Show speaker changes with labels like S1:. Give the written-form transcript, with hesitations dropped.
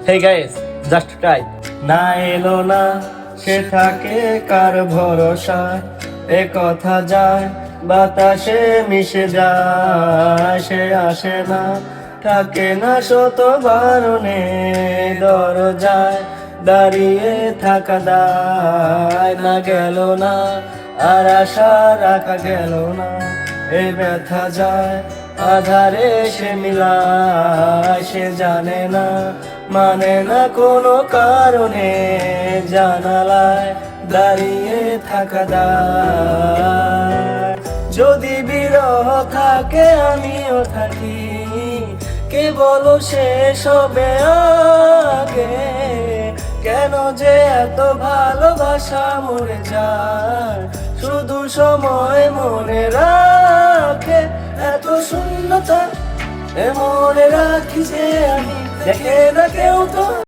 S1: Hey guys, just try. না এলো না সে থাকে কার ভরসায়, এ কথা যায় বাতাসে মিশে যায়। সে আসে না, থাকে না শত বারণে, দরজায় দাঁড়িয়ে থাকা দায়। না গেল না আর আশা রাখা গেল না, এই ব্যথা যায় আধারে সে মিলায়। সে জানে না, মানে না কোনো কারণে, জানালায় দাঁড়িয়ে থাকা দায়। যদি বিরহ থাকে আমিও থাকি, কে বলো শেষ হবে আগে? কেন যে এত ভালোবাসা মরে যায়, শুধু সময় মনে রাখে এত শূন্যতা। এ মনে রাখি যে আমি, দেখে না কেউ তো।